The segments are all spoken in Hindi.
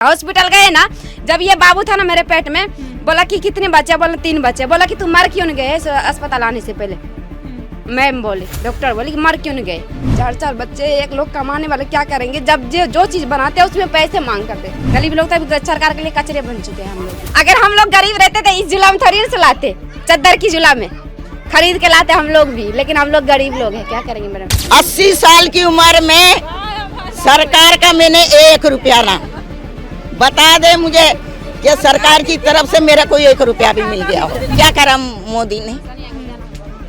हॉस्पिटल गए ना, जब ये बाबू था ना मेरे पेट में, बोला कि कितने बच्चे, बोला 3 बच्चे। बोला कि तुम मर क्यों नहीं गए अस्पताल आने से पहले। मैम बोली, डॉक्टर बोली कि मर क्यों नहीं गए। 4 बच्चे, एक लोग कमाने वाले क्या करेंगे जब जो चीज बनाते हैं उसमें पैसे मांग करते। गरीब लोग तो सरकार के लिए कचरे बन चुके हैं हम लोग। अगर हम लोग गरीब रहते तो इस जुला में थोड़ी से लाते, चद्दर की जुला में खरीद के लाते हम लोग भी, लेकिन हम लोग गरीब लोग हैं, क्या करेंगे मैडम। 80 साल की उम्र में सरकार का मैंने 1 रुपया ना, बता दे मुझे कि सरकार की तरफ से मेरा कोई 1 रुपया भी मिल गया हो। क्या करा मोदी ने?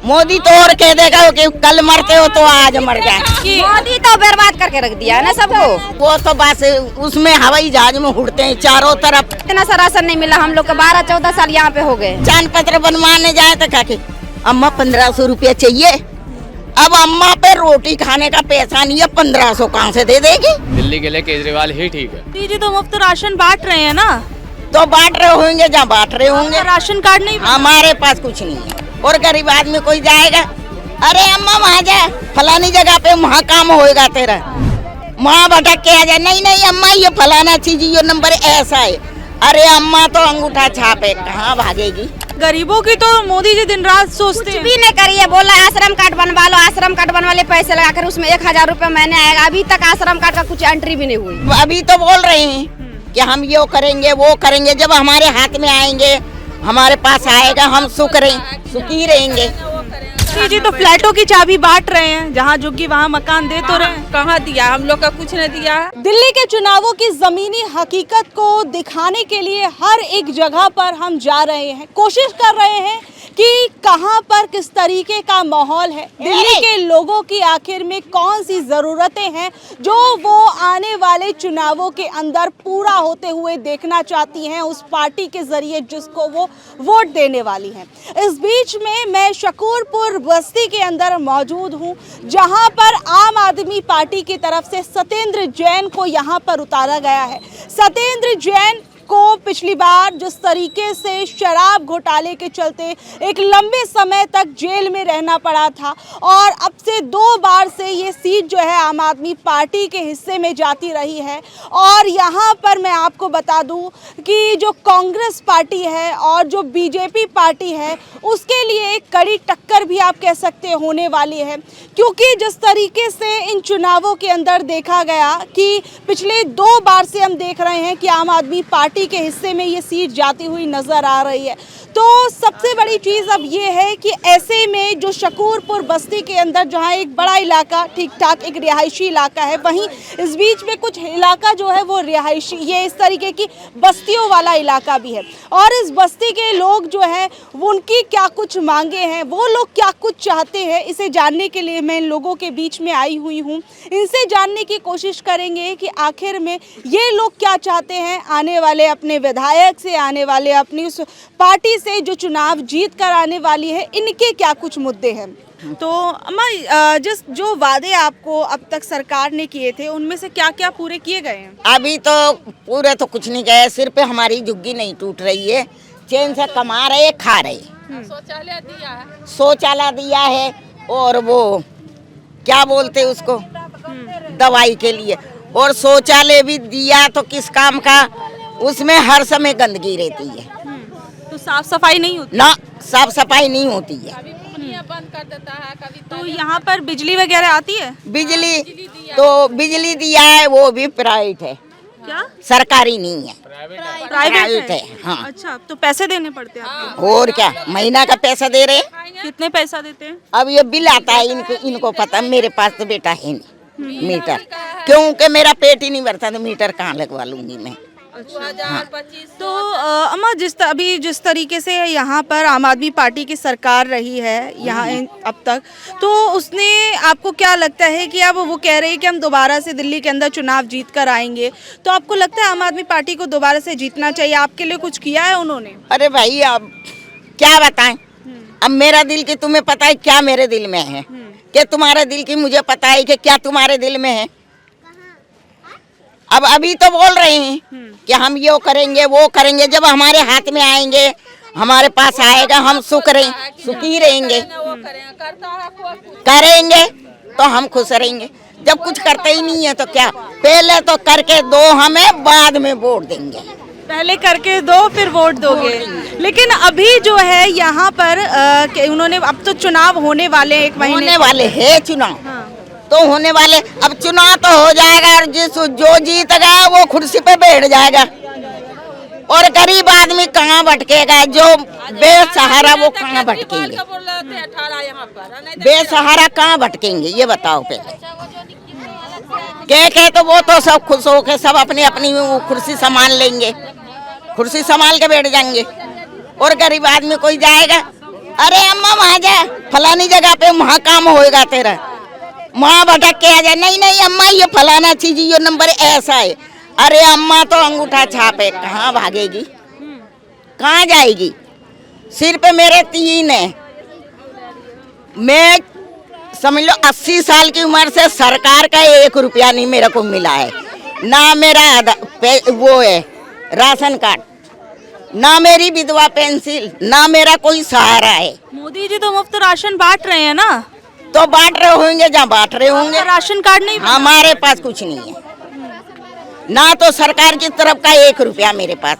मोदी तो और कह देगा कि कल मरते हो तो आज मर जाए। मोदी तो बर्बाद करके रख दिया है ना सबको। वो तो बस उसमें हवाई जहाज में उड़ते हैं चारों तरफ। इतना सा राशन नहीं मिला हम लोग को, 12-14 साल यहाँ पे हो गए। जान पत्र बनवाने जाए तो क्या अम्मा 1500 रुपया चाहिए। अब अम्मा पे रोटी खाने का पैसा नहीं है, 1500 कहाँ से दे देगी? दिल्ली के लिए केजरीवाल ही ठीक है। दीदी तो मुफ्त राशन बांट रहे हैं ना, तो बांट रहे होंगे जहाँ बांट रहे होंगे। राशन कार्ड नहीं हमारे पास कुछ नहीं है। और गरीब आदमी कोई जाएगा, अरे अम्मा वहाँ जा, फलानी जगह पे वहाँ काम होएगा तेरा, वहाँ भटक के आ जाए। नहीं अम्मा ये फलाना चीज ये नंबर ऐसा है। अरे अम्मा तो अंगूठा छापे, कहाँ भागेगी? गरीबों की तो मोदी जी दिन रात सोचते हैं। भी नहीं करिए, बोला आश्रम कार्ड बनवा लो, आश्रम कार्ड बनवा ले, पैसे लगाकर उसमें 1000 रुपए महीने आएगा। अभी तक आश्रम कार्ड का कुछ एंट्री भी नहीं हुई। अभी तो बोल रहे हैं कि हम ये करेंगे वो करेंगे, जब हमारे हाथ में आएंगे, हमारे पास आएगा, हम सुखी रहेंगे। जी तो फ्लैटों की चाबी बांट रहे हैं, जहाँ झुग्गी वहाँ मकान दे तो रहे। कहाँ दिया, हम लोग का कुछ नहीं दिया। दिल्ली के चुनावों की जमीनी हकीकत को दिखाने के लिए हर एक जगह पर हम जा रहे हैं, कोशिश कर रहे हैं कि कहां पर किस तरीके का माहौल है, दिल्ली के लोगों की आखिर में कौन सी ज़रूरतें हैं जो वो आने वाले चुनावों के अंदर पूरा होते हुए देखना चाहती हैं उस पार्टी के ज़रिए जिसको वो वोट देने वाली हैं। इस बीच में मैं शकूरपुर बस्ती के अंदर मौजूद हूं, जहां पर आम आदमी पार्टी की तरफ से सत्येंद्र जैन को यहां पर उतारा गया है। सत्येंद्र जैन को पिछली बार जिस तरीके से शराब घोटाले के चलते एक लंबे समय तक जेल में रहना पड़ा था, और अब से 2 बार से ये सीट जो है आम आदमी पार्टी के हिस्से में जाती रही है। और यहाँ पर मैं आपको बता दूं कि जो कांग्रेस पार्टी है और जो बीजेपी पार्टी है उसके लिए एक कड़ी टक्कर भी आप कह सकते होने वाली है, क्योंकि जिस तरीके से इन चुनावों के अंदर देखा गया कि पिछले 2 बार से हम देख रहे हैं कि आम आदमी पार्टी के हिस्से में ये सीट जाती हुई नजर आ रही है। तो सबसे बड़ी चीज़ अब ये है कि ऐसे में जो शकूरपुर बस्ती के अंदर जहाँ एक बड़ा इलाका ठीक ठाक एक रिहायशी इलाका है, वहीं इस बीच में कुछ इलाका जो है वो रिहायशी, ये इस तरीके की बस्तियों वाला इलाका भी है। और इस बस्ती के लोग जो है वो उनकी क्या कुछ मांगे हैं, वो लोग क्या कुछ चाहते हैं, इसे जानने के लिए मैं इन लोगों के बीच में आई हुई हूँ। इनसे जानने की कोशिश करेंगे कि आखिर में ये लोग क्या चाहते हैं आने वाले अपने विधायक से, आने वाले अपनी उस पार्टी से जो चुनाव जीत कर आने वाली है, इनके क्या कुछ मुद्दे हैं। तो अम्मा, जो वादे आपको अब तक सरकार ने किए थे उनमें से क्या क्या पूरे किए गए हैं? अभी तो पूरे तो कुछ नहीं गए, सिर्फ हमारी झुग्गी नहीं टूट रही है, चैन से कमा रहे खा रहे। शौचालय दिया है और वो क्या बोलते उसको दवाई के लिए, और शौचालय भी दिया तो किस काम का, उसमें हर समय गंदगी रहती है। तो साफ सफाई नहीं होती ना, साफ सफाई नहीं होती है। बंद कर देता है कभी। तो यहाँ पर बिजली वगैरह आती है? बिजली तो बिजली दिया है, वो भी प्राइवेट है, क्या सरकारी नहीं है, प्राइवेट है। हाँ। अच्छा, तो पैसे देने पड़ते हैं आपको? और क्या, महीना का पैसा दे रहे हैं। कितने पैसा देते हैं? अब ये बिल आता है, इनको पता, मेरे पास तो बेटा है नहीं मीटर, क्योंकि मेरा पेट ही नहीं भरता, तो मीटर कहाँ लगवा लूंगी मैं। 2025। तो अम्मा, अभी जिस तरीके से यहाँ पर आम आदमी पार्टी की सरकार रही है यहाँ अब तक, तो उसने आपको क्या लगता है कि अब वो कह रहे हैं कि हम दोबारा से दिल्ली के अंदर चुनाव जीत कर आएंगे, तो आपको लगता है आम आदमी पार्टी को दोबारा से जीतना चाहिए? आपके लिए कुछ किया है उन्होंने? अरे भाई अब क्या बताएं, अब मेरा दिल की तुम्हें पता है क्या मेरे दिल में है, कि तुम्हारे दिल की मुझे पता है कि क्या तुम्हारे दिल में है। अब अभी तो बोल रहे हैं कि हम ये करेंगे वो करेंगे, जब हमारे हाथ में आएंगे, हमारे पास आएगा, हम सुखी रहेंगे, करेंगे तो हम खुश रहेंगे। जब कुछ करते ही नहीं है तो क्या, पहले तो करके दो हमें, बाद में वोट देंगे। पहले करके दो फिर वोट दोगे। लेकिन अभी जो है यहाँ पर उन्होंने, अब तो चुनाव होने वाले हैं, 1 महीने होने वाले है चुनाव। हाँ। तो होने वाले, अब चुनाव तो हो जाएगा और जो जीत गया वो कुर्सी पे बैठ जाएगा, और गरीब आदमी कहाँ भटकेगा, जो बेसहारा वो कहाँ भटकेंगे, बेसहारा कहाँ भटकेंगे, ये बताओ पहले। के तो वो तो सब खुश होके सब अपनी अपनी कुर्सी संभाल लेंगे, कुर्सी संभाल के बैठ जाएंगे, और गरीब आदमी कोई जाएगा, अरे अम्मा वहाँ जा, फलानी जगह पे वहाँ काम होएगा तेरा, वहाँ भटक के आ जाए, नहीं नहीं अम्मा ये फलाना चीज ये नंबर ऐसा है, अरे अम्मा तो अंगूठा छापे, कहाँ भागेगी, कहाँ जाएगी। सिर पे मेरे 3 है, मैं समझ लो 80 साल की उम्र से सरकार का 1 रुपया नहीं मेरे को मिला है, ना मेरा वो है राशन कार्ड, ना मेरी विधवा पेंशन, ना मेरा कोई सहारा है। मोदी जी तो मुफ्त राशन बांट रहे हैं ना, तो बांट रहे होंगे जहाँ बांट रहे होंगे, राशन कार्ड नहीं बना। हमारे पास कुछ नहीं है, ना तो सरकार की तरफ का 1 रुपया मेरे पास,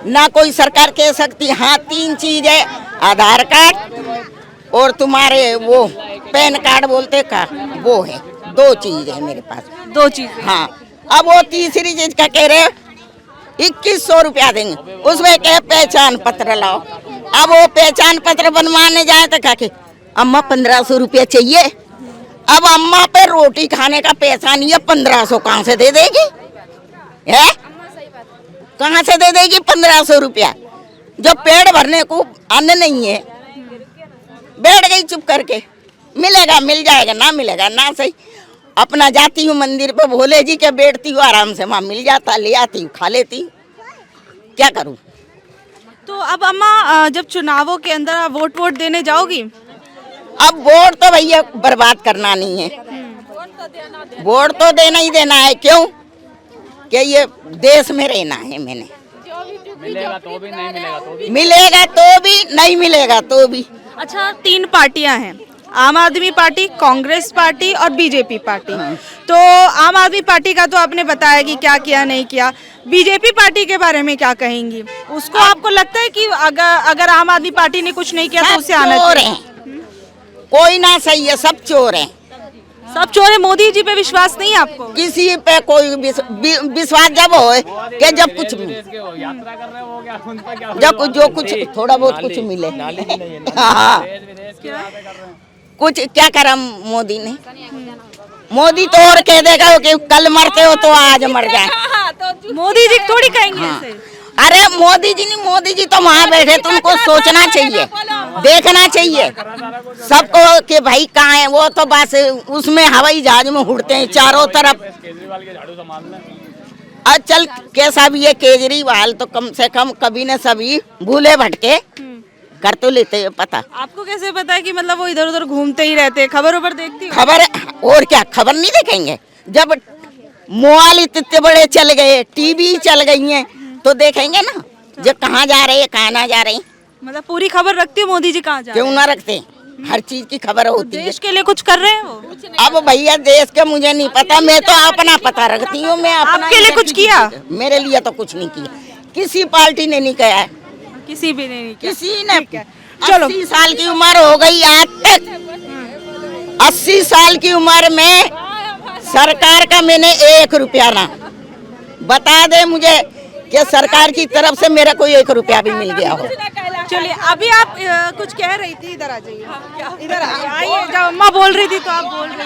ना कोई सरकार कह सकती। हाँ 3 चीज है, आधार कार्ड और तुम्हारे वो पैन कार्ड बोलते का, वो है, 2 चीज है मेरे पास, 2 चीज। हाँ अब वो तीसरी चीज का कह रहे 2100 रुपया देंगे, उसमें कहे पहचान पत्र लाओ। अब वो पहचान पत्र बनवाने जाए तो कहे अम्मा 1500 रुपया चाहिए। अब अम्मा पे रोटी खाने का पैसा नहीं है, 1500 कहाँ से दे देगी, है कहाँ से दे देगी 1500 रुपया, जो पेट भरने को अन्न नहीं है। बैठ गई चुप करके, मिलेगा मिल जाएगा, ना मिलेगा ना सही। अपना जाती हूँ मंदिर पे भोले जी के, बैठती हूँ आराम से, वहाँ मिल जाता, ले आती हूँ, खा लेती हूँ, क्या करूँ। तो अब अम्मा जब चुनावों के अंदर आप वोट देने जाओगी? अब वोट तो भैया बर्बाद करना नहीं है, वोट तो देना ही देना है। क्यों कि ये देश में रहना है। मैंने मिलेगा तो भी नहीं मिलेगा तो भी, मिलेगा तो भी नहीं मिलेगा तो भी। अच्छा 3 पार्टियां हैं, आम आदमी पार्टी, कांग्रेस पार्टी और बीजेपी पार्टी। तो आम आदमी पार्टी का तो आपने बताया कि क्या किया नहीं किया, बीजेपी पार्टी के बारे में क्या कहेंगी? उसको आपको लगता है कि अगर आम आदमी पार्टी ने कुछ नहीं किया तो उसे आना चोर चाहिए? हैं, कोई ना सही है, सब चोर हैं। सब चोर है। मोदी जी पे विश्वास नहीं है आपको? किसी पे कोई विश्वास जब हो कि जब कुछ यात्रा कर रहे हो गया, उन पर क्या जब जो कुछ थोड़ा बहुत कुछ मिले। हाँ कुछ क्या करा मोदी ने, मोदी तो और कह देगा कि कल मरते हो तो आज मर जाए। मोदी जी थोड़ी कहेंगे ऐसे। अरे मोदी जी नहीं, मोदी जी तो वहाँ बैठे, तुमको सोचना चाहिए, देखना चाहिए सबको कि भाई कहाँ है। वो तो बस उसमें हवाई जहाज में उड़ते हैं चारों तरफ। केजरीवाल के झाड़ू संभालना। चल कैसा भी है केजरीवाल, तो कम से कम कभी न सभी भूले भटके कर तो लेते हैं पता। आपको कैसे पता है कि मतलब वो इधर उधर घूमते ही रहते हैं? खबरों पर देखती हो? खबर और क्या, खबर नहीं देखेंगे? जब मोबाइल इतने बड़े चल गए, टीवी चल गई हैं, तो देखेंगे ना जब कहाँ जा रहे हैं कहाँ ना जा रहे हैं। मतलब पूरी खबर रखती हो मोदी जी कहाँ जा रहे क्यों ना रखते, हर चीज की खबर होती है। देश के लिए कुछ कर रहे हैं वो? अब भैया देश के मुझे नहीं पता, मैं तो अपना पता रखती हूँ। मैं अपना आपके लिए कुछ किया? मेरे लिए तो कुछ नहीं किया, किसी पार्टी ने नहीं किया है, किसी भी ने नहीं किया। किसी ने। चलो। 80 साल की उम्र हो गई आज तक, 80 साल की उम्र में सरकार का मैंने 1 रुपया ना, बता दे मुझे कि सरकार की तरफ से मेरा कोई 1 रुपया भी मिल गया हो। चलिए अभी आप कुछ कह रही थी, इधर आ जाइए, इधर आइए। जब अम्मा बोल रही थी तो आप बोल रही थी,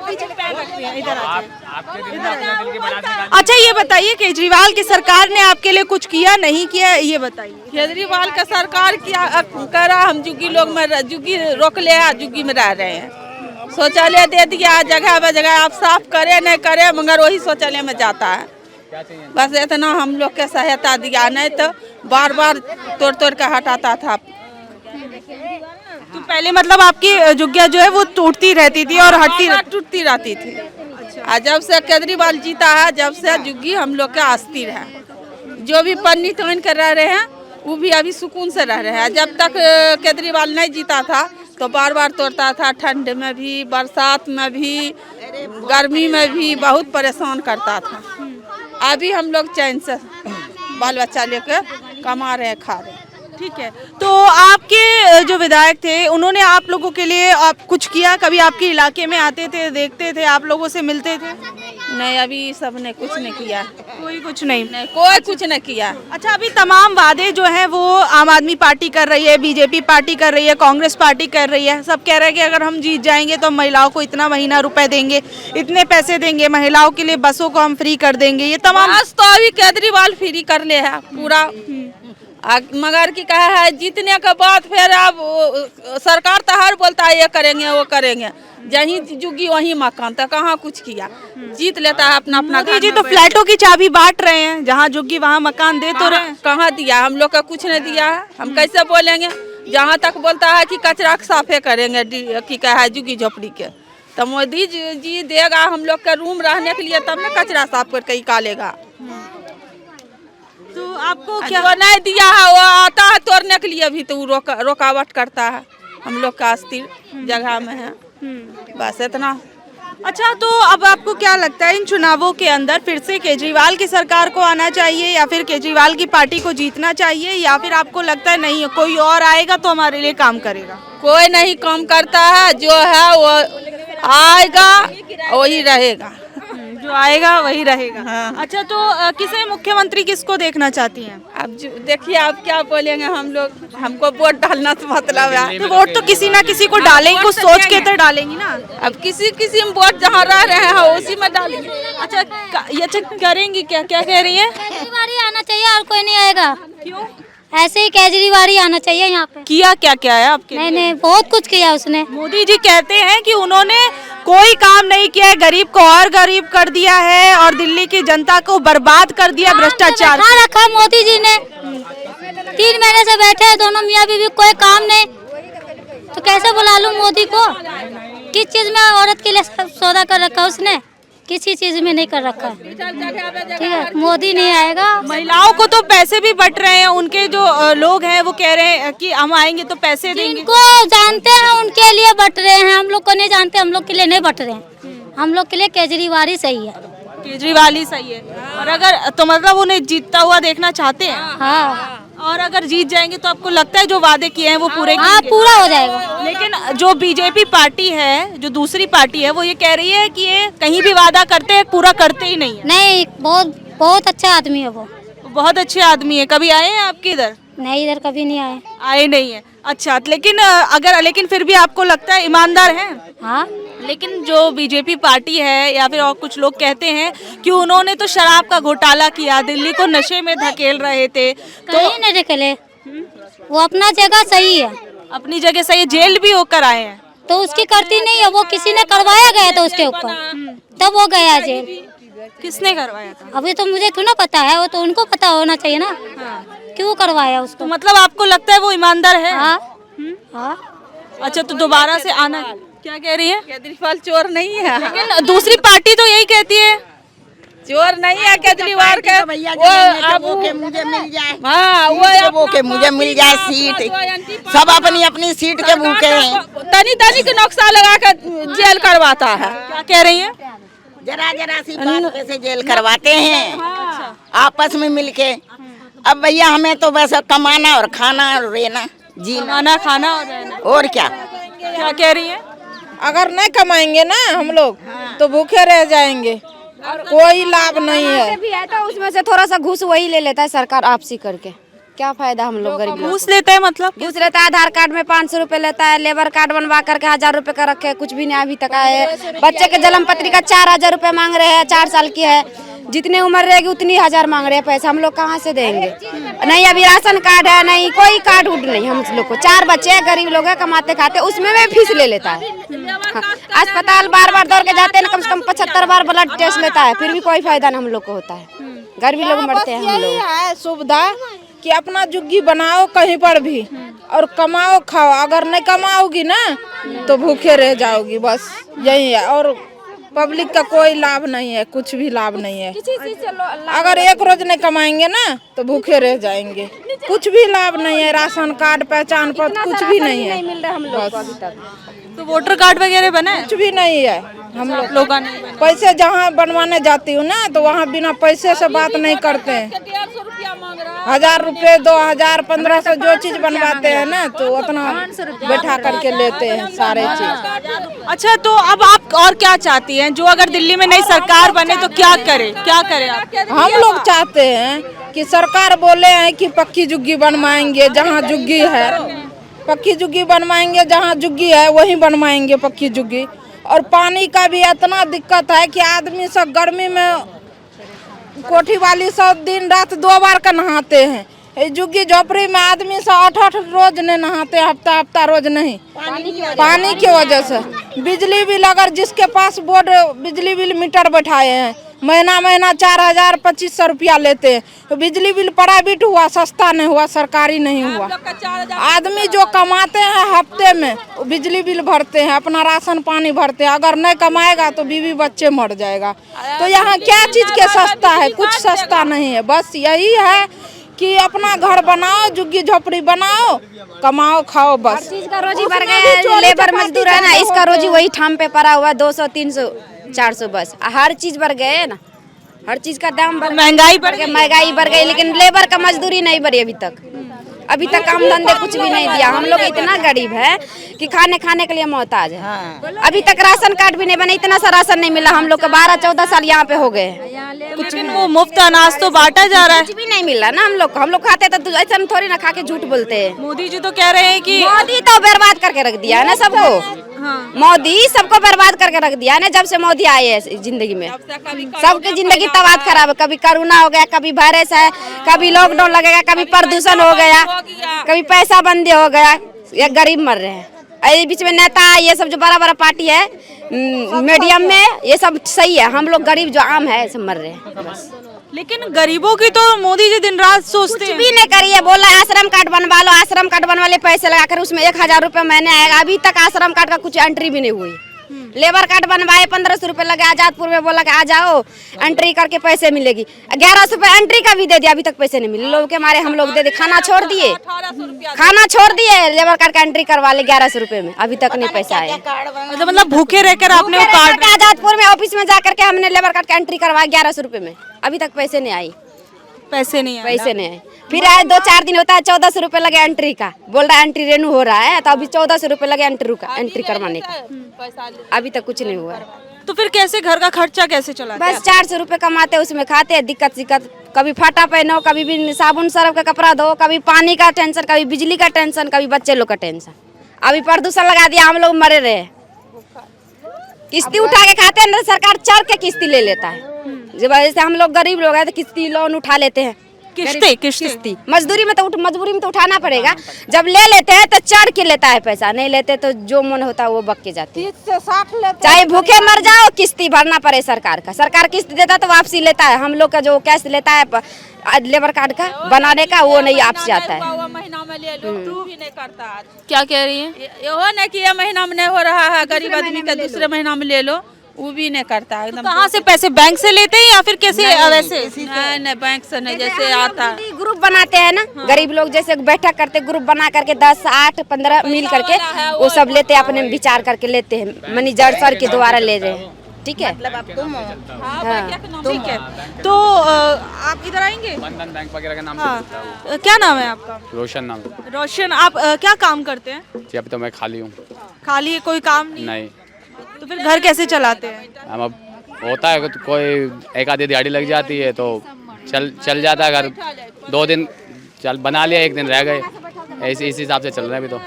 पीछे पैर रखती हैं, इधर आ जाइए। अच्छा ये बताइए केजरीवाल की सरकार ने आपके लिए कुछ किया नहीं किया, ये बताइए। केजरीवाल का सरकार क्या करा, हम जुग्गी लोग में जुग्गी रोक ले, जुग्गी में रह रहे हैं। शौचालय दे दिया जगह ब जगह, आप साफ करे नहीं करे मगर वही शौचालय में जाता है। बस इतना हम लोग के सहायता दिया, नहीं तो बार बार तोड़ तोड़ के हटाता था। तो पहले मतलब आपकी जुग्गिया जो है वो टूटती रहती थी और टूटती रहती थी। अच्छा। जब से केजरीवाल जीता है, जब से जुग्गी हम लोग के अस्थिर है। जो भी पन्नी तोड़ कर रह रहे हैं वो भी अभी सुकून से रह रहे हैं। जब तक केजरीवाल नहीं जीता था तो बार बार तोड़ता था, ठंड में भी, बरसात में भी, गर्मी में भी बहुत परेशान करता था। अभी हम लोग चैन से बाल बच्चा लेकर कमा रहे हैं, खा रहे हैं। ठीक है, तो आपके जो विधायक थे उन्होंने आप लोगों के लिए आप कुछ किया? कभी आपके इलाके में आते थे, देखते थे, आप लोगों से मिलते थे? नहीं, अभी सब ने कुछ नहीं किया, कोई कुछ नहीं। कोई कुछ नहीं किया। अच्छा, अभी तमाम वादे जो हैं वो आम आदमी पार्टी कर रही है, बीजेपी पार्टी कर रही है, कांग्रेस पार्टी कर रही है। सब कह रहे हैं कि अगर हम जीत जाएंगे तो हम महिलाओं को इतना महीना रुपए देंगे, इतने पैसे देंगे, महिलाओं के लिए बसों को हम फ्री कर देंगे। ये तमाम बस तो अभी केजरीवाल फ्री कर ले है पूरा। मगर की कहा है जीतने के बाद फिर अब सरकार तो हर बोलता है ये करेंगे वो करेंगे, जहीं जुगी वहीं मकान, तो कहाँ कुछ किया। जीत लेता है अपना अपना। मोदी जी तो फ्लैटों की चाबी बांट रहे हैं, जहाँ जुगी वहाँ मकान दे तो रहे। कहाँ दिया? हम लोग का कुछ नहीं दिया है, हम कैसे बोलेंगे? जहाँ तक बोलता है कि कचरा साफे करेंगे की कहा है जुगी झोपड़ी के, तो मोदी जी देगा हम लोग का रूम रहने के लिए, तब ना कचरा साफ करके निकालेगा। तो आपको क्या वो नहीं दिया है, वो आता है तोड़ने के लिए भी, तो वो रुकावट करता है। हम लोग का अस्थिर जगह में है, बस इतना। अच्छा, तो अब आपको क्या लगता है इन चुनावों के अंदर फिर से केजरीवाल की सरकार को आना चाहिए या फिर केजरीवाल की पार्टी को जीतना चाहिए, या फिर आपको लगता है नहीं कोई और आएगा तो हमारे लिए काम करेगा? कोई नहीं काम करता है, जो है वो आएगा वही रहेगा, जो आएगा वही रहेगा। हाँ। अच्छा, तो किसे मुख्यमंत्री किसको देखना चाहती हैं? अब देखिए आप क्या बोलेंगे, हम लोग, हमको वोट डालना तो मतलब है, तो वोट तो किसी ना किसी को डालेंगे, कुछ सोच के तो डालेंगी ना। अब किसी किसी में वोट जहाँ रह रहे हैं उसी में डालेंगे। अच्छा, ये अच्छा करेंगी क्या? क्या कह रही है? केजरीवाल ही आना चाहिए और कोई नहीं आएगा। क्यों? ऐसे ही केजरीवाल ही आना चाहिए यहाँ पे। किया क्या क्या है आपके? नहीं, बहुत कुछ किया उसने। मोदी जी कहते हैं कि उन्होंने कोई काम नहीं किया है, गरीब को और गरीब कर दिया है और दिल्ली की जनता को बर्बाद कर दिया भ्रष्टाचार। हाँ, रखा मोदी जी ने, 3 महीने से बैठे हैं दोनों मियाँ बीवी, कोई काम नहीं, तो कैसे बुला लूं मोदी को? किस चीज में औरत के लिए सौदा कर रखा उसने? किसी चीज में नहीं कर रखा। ठीक है, मोदी नहीं आएगा। महिलाओं को तो पैसे भी बट रहे हैं, उनके जो लोग हैं वो कह रहे हैं कि हम आएंगे तो पैसे देंगे। जिनको जानते हैं उनके लिए बट रहे हैं, हम लोग को नहीं जानते, हम लोग के लिए नहीं बट रहे हैं। हम लोग के लिए केजरीवाल ही सही है। केजरीवाल ही सही है। और अगर तो मतलब उन्हें जीतता हुआ देखना चाहते हैं? हाँ, और अगर जीत जाएंगे तो आपको लगता है जो वादे किए हैं वो पूरे हाँ, पूरा हो जाएगा। लेकिन जो बीजेपी पार्टी है, जो दूसरी पार्टी है, वो ये कह रही है कि ये कहीं भी वादा करते हैं पूरा करते ही नहीं है। नहीं, बहुत अच्छा आदमी है वो। बहुत अच्छे आदमी है। कभी आए हैं आपके इधर? नहीं, इधर कभी नहीं आए। आए नहीं है। अच्छा, लेकिन फिर भी आपको लगता है ईमानदार है? हाँ, लेकिन जो बीजेपी पार्टी है या फिर और कुछ लोग कहते हैं कि उन्होंने तो शराब का घोटाला किया, दिल्ली को नशे में धकेल रहे थे, तो कहीं नहीं निकले। वो अपना जगह सही है, अपनी जगह सही, जेल भी होकर आए हैं। तो उसकी करती नहीं है, वो किसी ने करवाया गया था उसके ऊपर, तब वो गया जेल। किसने करवाया था? अभी तो मुझे क्यों ना पता है, वो तो उनको पता होना चाहिए ना। क्यों करवाया उसको? तो मतलब आपको लगता है वो ईमानदार है? हाँ, हाँ। अच्छा, तो दोबारा से आना। क्या कह रही है? केजरीवाल चोर नहीं है, लेकिन दूसरी पार्टी तो यही कहती है। चोर नहीं है केजरीवाल के। भैया वो अब के मुझे मिल जाए, हाँ, वो के मुझे मिल जाए सीट। सब अपनी अपनी सीट के भूखे हैं। तनी तनी के नक्शा लगा कर जेल करवाता है। क्या कह रही है? जरा जरा सी बात पे से जेल करवाते हैं आपस में मिलके। अब भैया हमें तो बस कमाना और खाना और रहना, जीना, खाना खाना और रहना। और क्या। क्या कह रही है? अगर नहीं कमाएंगे ना हम लोग तो भूखे रह जाएंगे, कोई लाभ नहीं है। भी है तो उसमें से थोड़ा सा घूस वही ले लेता है सरकार आपसी करके। क्या फायदा हम लोग गरीब लोग घूस लेता है मतलब? घूस लेता है, आधार कार्ड में 500 रुपए लेता है, लेबर कार्ड बनवा करके 1000 रुपए का रखे, कुछ भी नहीं अभी तक आए है। बच्चे के जन्म पत्री का 4000 रुपए मांग रहे हैं, 4 साल की है, जितनी उम्र रहेगी उतनी 1000 मांग रहे हैं पैसा। हम लोग कहाँ से देंगे? नहीं अभी राशन कार्ड है, नहीं कोई कार्ड उड नहीं हम लोग को। 4 बच्चे हैं, गरीब लोग हैं, कमाते खाते, उसमें भी फीस ले लेता है। हाँ, अस्पताल बार बार दौड़ के जाते हैं, कम से कम 75 बार ब्लड टेस्ट लेता है, फिर भी कोई फायदा नहीं हम लोग को होता है। गरीब लोग मरते हैं हम लोग। है सुविधा कि अपना जुग्गी बनाओ कहीं पर भी और कमाओ खाओ। अगर नहीं कमाओगी ना तो भूखे रह जाओगी, बस यही है। और पब्लिक का कोई लाभ नहीं है, कुछ भी लाभ नहीं है। अगर एक रोज नहीं कमाएंगे ना तो भूखे रह जाएंगे। कुछ भी लाभ नहीं है, राशन कार्ड पहचान पत्र कुछ भी नहीं है, मिल रहा हम लोग को अभी तक। तो वोटर कार्ड वगैरह बना है? कुछ भी नहीं है। हम लोग का नहीं बना। पैसे जहाँ बनवाने जाती हूँ ना तो वहाँ बिना पैसे से बात नहीं करते हैं। 1000 रुपए 2000 1500 जो चीज बनवाते हैं ना तो उतना बैठा करके लेते हैं सारे चीज। अच्छा, तो अब आप और क्या चाहती हैं? जो अगर दिल्ली में नई सरकार बने तो क्या करे आप? हम लोग चाहते हैं कि सरकार बोले हैं कि पक्की झुग्गी बनवाएंगे, जहाँ झुग्गी है पक्की झुग्गी बनवाएंगे, जहाँ झुग्गी है वहीं बनवाएंगे पक्की झुग्गी। और पानी का भी इतना दिक्कत है कि आदमी सब गर्मी में कोठी वाली सब दिन रात 2 बार का नहाते हैं। झुग्गी झोपड़ी में आदमी सब 8-8 रोज नहीं नहाते, हफ्ता रोज नहीं, पानी की वजह से। बिजली बिल अगर जिसके पास बोर्ड बिजली बिल मीटर बैठाए हैं, महीना 4000 2500 रुपया लेते हैं। तो बिजली बिल प्राइवेट हुआ, सस्ता नहीं हुआ, सरकारी नहीं हुआ। आदमी जो कमाते हैं हफ्ते में वो बिजली बिल भरते हैं, अपना राशन पानी भरते हैं। अगर नहीं कमाएगा तो बीवी बच्चे मर जाएगा। तो यहाँ क्या चीज़ के सस्ता है? कुछ सस्ता नहीं है। बस यही है कि अपना घर बनाओ, झुग्गी झोपड़ी बनाओ, कमाओ खाओ, बस। चीज का रोजी बढ़ गया है। लेबर मजदूर है ना, इसका रोजी वही ठाम पे पड़ा हुआ 200 300 400 बस। हर चीज बढ़ गए है ना, हर चीज का दाम बढ़, महंगाई बढ़ गई, लेकिन लेबर का मजदूरी नहीं बढ़ी अभी तक काम धंधे कुछ भी नहीं दिया। हम लोग इतना गरीब है कि खाने के लिए मोहताज है। अभी तक राशन कार्ड भी नहीं बने, इतना सा राशन नहीं मिला। हम लोग को 12-14 साल यहाँ पे हो गए। कुछ वो मुफ्त अनाज तो बांटा जा रहा है, कुछ भी नहीं मिला ना। हम लोग खाते तो ऐसा थोड़ी ना खा के झूठ बोलते हैं। मोदी जी तो कह रहे हैं कि मोदी तो बर्बाद करके रख दिया है ना सबको। मोदी सबको बर्बाद करके रख दिया है ना, जब से मोदी आए हैं जिंदगी में। सबकी जिंदगी तबाह खराब है। कभी कोरोना हो गया, कभी वायरस है, कभी लॉकडाउन लगेगा, कभी प्रदूषण हो गया, कभी पैसा बंदी हो गया। ये गरीब मर रहे हैं। बीच में नेता ये सब जो बड़ा पार्टी है मीडियम में, ये सब सही है। हम लोग गरीब जो आम है सब मर रहे हैं। लेकिन गरीबों की तो मोदी जी दिन रात सोचते हैं। कुछ भी नहीं करिए। बोला आश्रम कार्ड बनवा लो, आश्रम कार्ड बनवा ले, पैसे लगाकर उसमें 1000 रुपये महीने आएगा। अभी तक आश्रम कार्ड का कुछ एंट्री भी नहीं हुई। लेबर कार्ड बनवाए 1500 रुपये लगे। आजादपुर में बोला कि आ जाओ एंट्री करके पैसे मिलेगी। 1100 रुपये एंट्री का भी दे दिया, अभी तक पैसे नहीं मिले। लोग के मारे हम लोग दे दिए, खाना छोड़ दिए। लेबर कार्ड का एंट्री करवा ले 1100 रुपये में, अभी तक नहीं पैसा आया। मतलब भूखे रहकर आपने वो कार्ड आजादपुर में ऑफिस में जाकर के हमने लेबर कार्ड का एंट्री करवाया 1100 रुपये में, अभी तक पैसे नहीं आई। पैसे नहीं आए। फिर आए 2-4 दिन होता है 1400 रुपये लगे एंट्री का। बोल रहा है एंट्री रेन्यू हो रहा है, तो अभी 1400 रुपये लगे एंट्री करवाने का। अभी तक कुछ नहीं हुआ। तो फिर कैसे घर का खर्चा कैसे चला? बस 400 रुपये कमाते उसमें खाते हैं। दिक्कत कभी फाटा पहनो, कभी भी साबुन सरफ का कपड़ा धो, कभी पानी का टेंशन, कभी बिजली का टेंशन, कभी बच्चे लोग का टेंशन। अभी प्रदूषण लगा दिया, हम लोग मरे रहे। किस्ती उठा के खाते हैं, सरकार चढ़ के किस्ती ले लेता है। जैसे हम लोग गरीब लोग हैं तो किस्ती लोन उठा लेते हैं। किस्ती मजदूरी में तो मजबूरी में तो उठाना पड़ेगा। जब ले लेते हैं तो चढ़ के लेता है पैसा, नहीं लेते तो जो मन होता है वो बक के जाती है। चाहे भूखे मर जाओ, किस्ती भरना पड़े सरकार का। सरकार किस्ती देता तो वापसी लेता है। हम लोग का जो कैश लेता है लेबर कार्ड का बनाने का, वो नहीं आपसे आता है। महीना में ले लो, भी नहीं करता। क्या कह रही है? ये हो ना कि ये महीना में नहीं हो रहा है, गरीब आदमी का दूसरे महीना में ले लो, वो भी नहीं करता है। एकदम कहाँ से पैसे बैंक से लेते हैं या फिर कैसे? वैसे नहीं बैंक से नहीं, जैसे आता ग्रुप बनाते हैं ना गरीब लोग, जैसे बैठक करते ग्रुप बना करके 10 8 15 मिल करके वो सब लेते हैं, अपने विचार करके लेते हैं। मैनेजर सर के द्वारा ले रहे हैं। ठीक है, ठीक है। तो आप इधर आएंगे? बंधन बैंक वगैरह का नाम से क्या नाम है आपका? रोशन नाम। रोशन, आप क्या काम करते हैं? जी अभी तो मैं खाली हूँ। खाली है, कोई काम नहीं। तो फिर घर कैसे चलाते हैं? हम अब होता है तो कोई एक आधी दिहाड़ी लग जाती है तो चल जाता है घर। 2 दिन चल बना लिया, 1 दिन रह गए, इस हिसाब से चल रहा है अभी तो।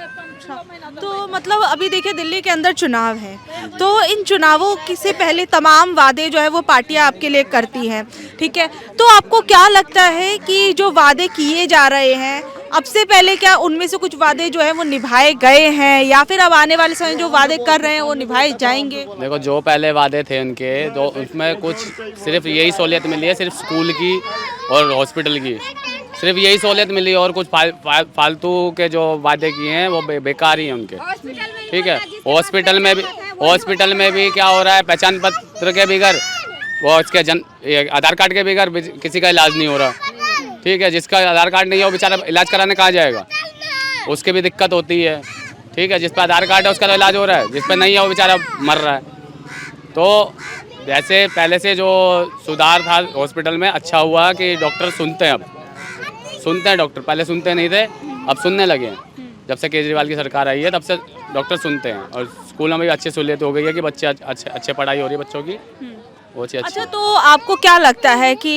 तो मतलब अभी देखिए दिल्ली के अंदर चुनाव है, तो इन चुनावों से पहले तमाम वादे जो है वो पार्टियां आपके लिए करती हैं, ठीक है। तो आपको क्या लगता है कि जो वादे किए जा रहे हैं अब से पहले, क्या उनमें से कुछ वादे जो है वो निभाए गए हैं या फिर अब आने वाले समय जो वादे कर रहे हैं वो निभाए जाएंगे? देखो जो पहले वादे थे उनके, तो उसमें कुछ सिर्फ यही सहूलियत मिली है, सिर्फ स्कूल की और हॉस्पिटल की, सिर्फ यही सहूलियत मिली। और कुछ फालतू के जो वादे किए हैं वो बेकार ही हैं उनके। ठीक है, हॉस्पिटल में भी क्या हो रहा है, पहचान पत्र के बगैर, वो इसके आधार कार्ड के बगैर किसी का इलाज नहीं हो रहा। ठीक है, जिसका आधार कार्ड नहीं है वो बेचारा इलाज कराने कहाँ जाएगा, उसकी भी दिक्कत होती है। ठीक है, जिस पर आधार कार्ड है उसका तो इलाज हो रहा है, जिस पर नहीं है वो बेचारा मर रहा है। तो जैसे पहले से जो सुधार था हॉस्पिटल में, अच्छा हुआ कि डॉक्टर सुनते हैं, अब सुनते हैं डॉक्टर, पहले सुनते नहीं थे, अब सुनने लगे हैं। जब से केजरीवाल की सरकार आई है तब से डॉक्टर सुनते हैं, और स्कूलों में भी अच्छी सहूलियत हो गई है कि बच्चे अच्छे पढ़ाई हो रही है बच्चों की, वो चीज़ अच्छी अच्छा, तो आपको क्या लगता है कि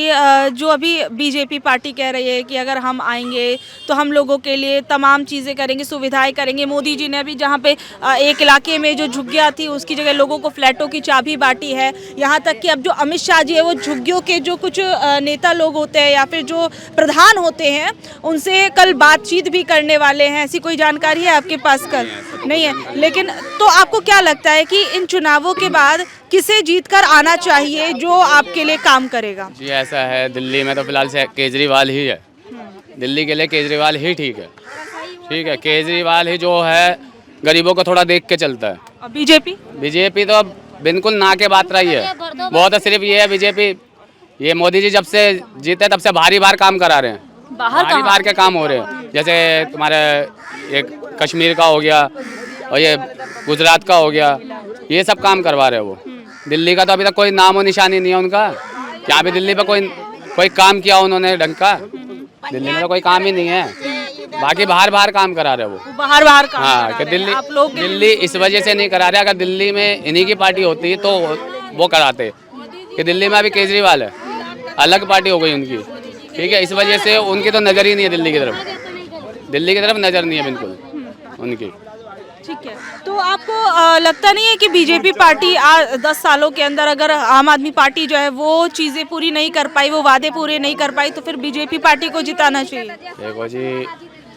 जो अभी बीजेपी पार्टी कह रही है कि अगर हम आएंगे तो हम लोगों के लिए तमाम चीज़ें करेंगे, सुविधाएं करेंगे। मोदी जी ने अभी जहां पे एक इलाके में जो झुग्गियां थी उसकी जगह लोगों को फ्लैटों की चाबी बांटी है। यहां तक कि अब जो अमित शाह जी है वो झुग्गियों के जो कुछ नेता लोग होते हैं या फिर जो प्रधान होते हैं उनसे कल बातचीत भी करने वाले हैं। ऐसी कोई जानकारी है आपके पास? कल नहीं है। लेकिन तो आपको क्या लगता है कि इन चुनावों के बाद किसे जीत कर आना चाहिए जो आपके लिए काम करेगा? जी ऐसा है, दिल्ली में तो फिलहाल से केजरीवाल ही है, दिल्ली के लिए केजरीवाल ही ठीक है। ठीक है, केजरीवाल ही जो है गरीबों को थोड़ा देख के चलता है। और बीजेपी तो अब बिल्कुल ना के बात रही है, बहुत सिर्फ ये है बीजेपी, ये मोदी जी जब से जीते तब से भारी काम करा रहे हैं, बाहर के काम हो रहे हैं। जैसे तुम्हारे एक कश्मीर का हो गया और ये गुजरात का हो गया, ये सब काम करवा रहे हैं वो। दिल्ली का तो अभी तक कोई नामो निशानी नहीं है उनका, यहाँ भी दिल्ली पे कोई काम किया उन्होंने ढंग का, दिल्ली में तो कोई काम ही नहीं है। बाकी बाहर काम करा रहे वो बाहर काम। हाँ, कि दिल्ली इस वजह से नहीं करा रहे, अगर दिल्ली में इन्हीं की पार्टी होती तो वो कराते, कि दिल्ली में अभी केजरीवाल है, अलग पार्टी हो गई उनकी। ठीक है, इस वजह से उनकी तो नज़र ही नहीं है दिल्ली की तरफ नज़र नहीं है बिल्कुल उनकी। ठीक है, तो आपको लगता नहीं है कि बीजेपी पार्टी 10 सालों के अंदर अगर आम आदमी पार्टी जो है वो चीज़ें पूरी नहीं कर पाई, वो वादे पूरे नहीं कर पाई, तो फिर बीजेपी पार्टी को जिताना चाहिए? देखो जी,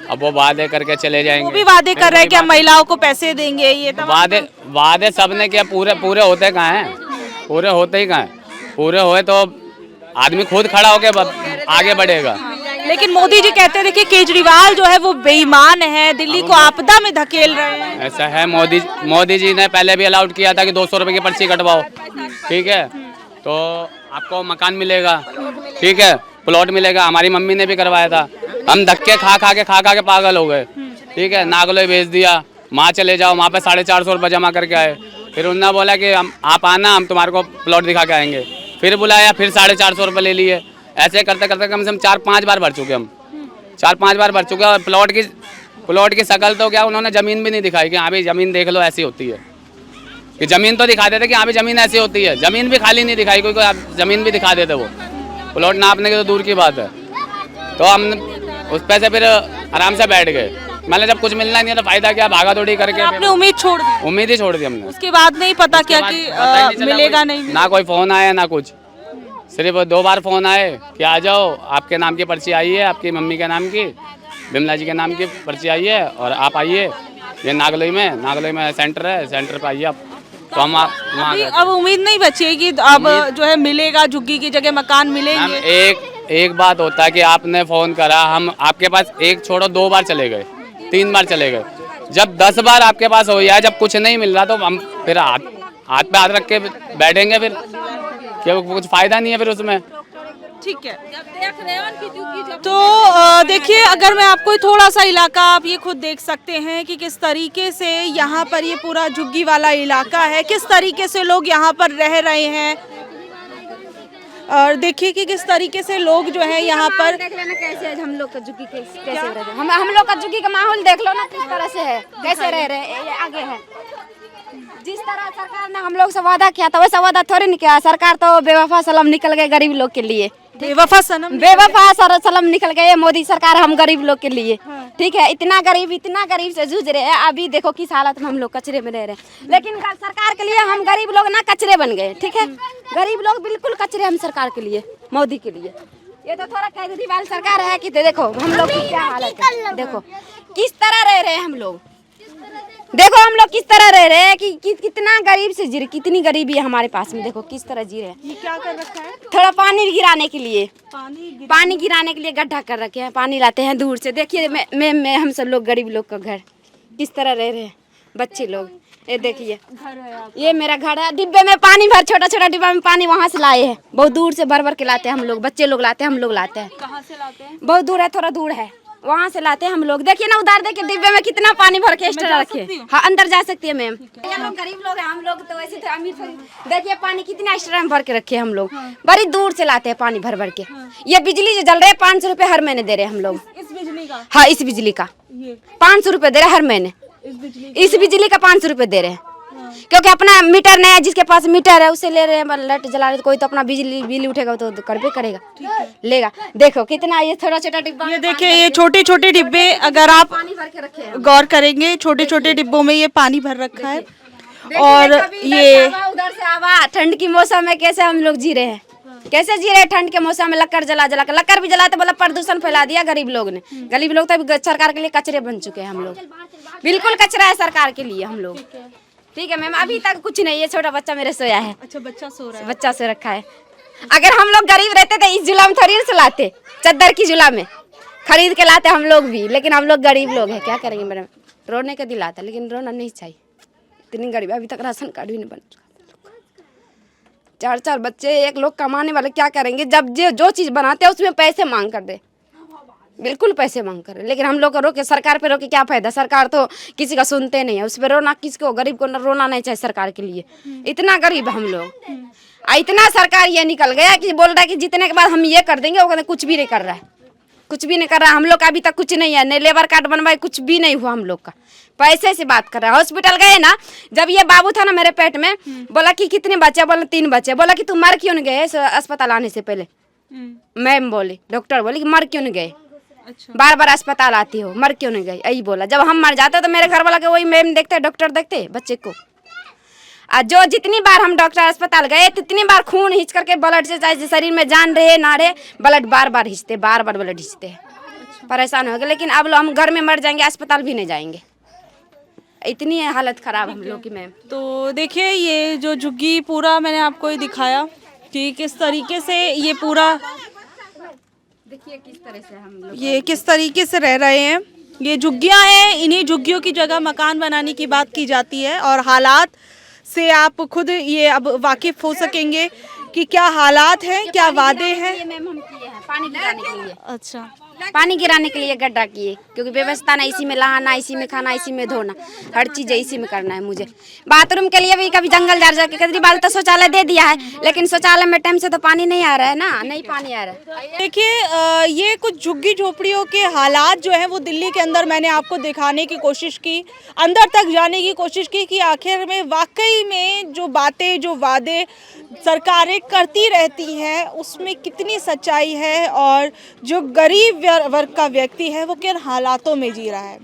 अब वो वादे करके चले जाएंगे, वो भी वादे कर रहे हैं कि हम महिलाओं को पैसे देंगे, ये वादे सबने किया, पूरे होते कहाँ हैं? पूरे होते ही कहाँ हैं? पूरे होए तो आदमी खुद खड़ा होकर आगे बढ़ेगा। लेकिन मोदी जी कहते थे कि केजरीवाल जो है वो बेईमान है, दिल्ली को आपदा में धकेल रहे हैं। ऐसा है, मोदी जी ने पहले भी अलाउड किया था कि 200 रुपए की पर्ची कटवाओ। ठीक है, तो आपको मकान मिलेगा, ठीक है, प्लॉट मिलेगा। हमारी मम्मी ने भी करवाया था, हम धक्के खा के पागल हो गए। ठीक है, नागलोई भेज दिया, वहाँ चले जाओ, वहाँ पे 450 रुपये जमा करके आए। फिर उन्होंने बोला कि आप आना, हम तुम्हारे को प्लॉट दिखा के आएंगे। फिर बुलाया, फिर 450 रुपये ले लिए। ऐसे करते करते कम से कम 4-5 बार भर चुके हम, 4-5 बार भर चुके। और प्लॉट की शक्ल तो क्या, उन्होंने ज़मीन भी नहीं दिखाई कि हाँ भाई ज़मीन देख लो ऐसी होती है, कि ज़मीन तो दिखा देते कि हाँ भाई ज़मीन ऐसी होती है, ज़मीन भी खाली नहीं दिखाई, कोई ज़मीन भी दिखा देते, वो प्लॉट नापने की तो दूर की बात है। तो हम उस पर से फिर आराम से बैठ गए। मैंने जब कुछ मिलना नहीं है तो फायदा क्या, भागा दौड़ी करके आपने उम्मीद छोड़ दी? उम्मीद ही छोड़ दी हमने। उसके बाद नहीं पता क्या कि मिलेगा नहीं, ना कोई फ़ोन आया ना कुछ, सिर्फ 2 बार फ़ोन आए कि आ जाओ, आपके नाम की पर्ची आई है, आपकी मम्मी के नाम की, बिमला जी के नाम की पर्ची आई है और आप आइए, ये नागलोई में सेंटर है, सेंटर पे आइए आप। तो हम अब उम्मीद नहीं बची है कि अब जो है मिलेगा, झुग्गी की जगह मकान मिलेंगे। एक बात होता है कि आपने फ़ोन करा, हम आपके पास एक छोड़ो 2 बार चले गए, 3 बार चले गए। जब 10 बार आपके पास हो या जब कुछ नहीं मिल रहा तो हम फिर हाथ पे हाथ रख के बैठेंगे, फिर क्या कुछ फायदा नहीं है फिर उसमें। ठीक है, तो देखिए, अगर मैं आपको थोड़ा सा इलाका, आप ये खुद देख सकते हैं कि किस तरीके से यहाँ पर ये पूरा झुग्गी वाला इलाका है, किस तरीके से लोग यहाँ पर रह रहे हैं। और देखिए कि किस तरीके से लोग जो है यहाँ पर, देख लेना कैसे हम लोग का झुग्गी कैसे रह रहे हैं, हम लोग का झुग्गी का माहौल देख लो ना किस तरह से है, कैसे रह रहे हैं। ये आगे है, जिस तरह सरकार ने हम लोग से वादा किया था वैसा वादा थोड़ी नहीं किया। सरकार तो बेवफा सलाम निकल गए गरीब लोग के लिए, बेवफा सलाम निकल गए मोदी सरकार हम गरीब लोग के लिए। ठीक है, इतना गरीब से जूझ रहे हैं। अभी देखो किस हालत में हम लोग कचरे में रह रहे हैं, लेकिन सरकार के लिए हम गरीब लोग ना कचरे बन गए। ठीक है, गरीब लोग बिल्कुल कचरे हम सरकार के लिए, मोदी के लिए। ये तो थोड़ा केजरीवाल सरकार है कि देखो हम लोग की क्या हालत है, देखो किस तरह रह रहे हैं हम लोग, देखो हम लोग किस तरह रह रहे हैं कि कितना गरीब से जी रहे, कितनी गरीबी है हमारे पास में, देखो किस तरह जी रहे हैं। ये क्या कर रखा है? थोड़ा पानी गिराने के लिए, पानी गिराने के लिए गड्ढा कर रखे हैं, पानी लाते हैं दूर से। देखिए मैं हम सब लोग गरीब लोग का घर किस तरह रह रहे हैं, बच्चे लोग ये देखिए, ये मेरा घर है। डिब्बे में पानी भर, छोटा छोटा डिब्बा में पानी वहाँ से लाए हैं, बहुत दूर से भर भर के लाते हैं हम लोग, बच्चे लोग लाते हैं, हम लोग लाते हैं। कहाँ से लाते हैं? बहुत दूर है, थोड़ा दूर है, वहाँ से लाते हैं हम लोग। देखिए ना उधर, देखिए डिब्बे में कितना पानी भर के एक्स्ट्रा रखे। हाँ अंदर जा सकती है मैम। ये लोग गरीब लोग हैं, हम लोग तो वैसे थे अमीर थे। देखिए पानी कितना एक्स्ट्रा में भर के रखे हम लोग, बड़ी दूर से लाते हैं पानी भर भर के। ये बिजली जो जल रही है 500 रुपये हर महीने दे रहे हैं हम लोग। इस बिजली का? हाँ इस बिजली का 500 रुपये दे रहे हैं हर महीने। इस बिजली का 500 रुपये दे रहे हैं, क्योंकि अपना मीटर नहीं है, जिसके पास मीटर है उससे ले रहे हैं। लाइट जला रहे, कोई तो अपना बिजली बिल उठेगा तो करबे करेगा, लेगा। देखो कितना ये छोटा छोटा डिब्बा, ये देखिए ये छोटे छोटे डिब्बे, अगर आप पानी भर के रखे हैं। गौर करेंगे छोटे छोटे डिब्बों में ये पानी भर रखा है। और ये उधर से आवा, ठंड की मौसम में कैसे हम लोग जी रहे हैं, कैसे जी रहे हैं ठंड के मौसम में। लक्कड़ जला जला कर, लक्कड़ भी जलाते बोला प्रदूषण फैला दिया गरीब लोग ने। गरीब लोग तो सरकार के लिए कचरे बन चुके हैं हम लोग, बिल्कुल कचरा है सरकार के लिए हम लोग। ठीक है मैम, अभी तक कुछ नहीं, ये छोटा बच्चा मेरे सोया है। अच्छा बच्चा सो रहा है? बच्चा से रखा है। अगर हम लोग गरीब रहते तो इस जुला में थोड़ी से लाते, चद्दर की जुला में खरीद के लाते हम लोग भी, लेकिन हम लोग गरीब लोग हैं, क्या करेंगे मैडम। रोने का दिल आता, लेकिन रोना नहीं चाहिए, इतनी गरीब। अभी तक राशन कार्ड भी नहीं बन चुका। 4 बच्चे, एक लोग कमाने वाले क्या करेंगे जब जो चीज़ बनाते हैं उसमें पैसे मांग कर दे, बिल्कुल पैसे मांग कर। लेकिन हम लोग को रोके, सरकार पे रोके क्या फायदा, सरकार तो किसी का सुनते नहीं है। उस पर रोना किसको, गरीब को रोना नहीं चाहिए सरकार के लिए। इतना गरीब हम लोग, इतना सरकार ये निकल गया कि बोल रहा है कि जीतने के बाद हम ये कर देंगे, वो कहते कुछ भी नहीं कर रहा है, कुछ भी नहीं कर रहा है। हम लोग का अभी तक कुछ नहीं है, नहीं लेबर कार्ड बनवाए, कुछ भी नहीं हुआ हम लोग का। पैसे से बात कर रहा है। हॉस्पिटल गए ना, जब ये बाबू था ना मेरे पेट में, बोला कि कितने बच्चे, बोला 3 बच्चे। बोला कि तुम मर क्यों नहीं गए अस्पताल आने से पहले। मैम बोली, डॉक्टर बोली कि मर क्यों नहीं गए, बार बार अस्पताल आती हो, मर क्यों नहीं गई, यही बोला। जब हम मर जाते तो मेरे घर वाला के वही मैम देखते, डॉक्टर देखते बच्चे को। जो जितनी बार हम डॉक्टर अस्पताल गए, तितनी बार खून खींच करके ब्लड से, चाहे शरीर में जान रहे ना रहे, ब्लड बार बार खींचते, बार बार ब्लड खींचते। परेशान हो गए, लेकिन अब हम घर में मर जाएंगे, अस्पताल भी नहीं जाएंगे, इतनी है हालत खराब हम लोग की मैम। तो देखिए ये जो झुग्गी पूरा मैंने आपको ये दिखाया कि किस तरीके से ये पूरा, देखिए किस तरह से हम लोग ये किस तरीके से रह रहे हैं। ये झुग्गियां हैं, इन्हीं झुग्गियों की जगह मकान बनाने की बात की जाती है, और हालात से आप खुद ये अब वाकिफ हो सकेंगे कि क्या हालात हैं, क्या वादे हैं। मैम हम किए हैं पानी गिराने के लिए, अच्छा पानी गिराने के लिए गड्ढा किए, क्योंकि व्यवस्था ना, इसी में नहाना, इसी में खाना, इसी में धोना, हर चीज़ इसी में करना है मुझे। बाथरूम के लिए भी कभी जंगल जा के कदरी बाल तो शौचालय दे दिया है, लेकिन शौचालय में टाइम से तो पानी नहीं आ रहा है ना, नहीं पानी आ रहा है। देखिए ये कुछ झुग्गी झोपड़ियों के हालात जो हैं वो दिल्ली के अंदर मैंने आपको दिखाने की कोशिश की, अंदर तक जाने की कोशिश की कि आखिर में वाकई में जो बातें, जो वादे सरकारें करती रहती हैं उसमें कितनी सच्चाई है, और जो गरीब वर्ग का व्यक्ति है वो किन हालातों में जी रहा है।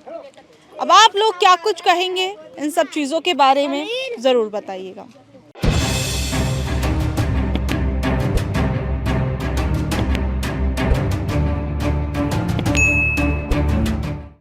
अब आप लोग क्या कुछ कहेंगे इन सब चीज़ों के बारे में, ज़रूर बताइएगा।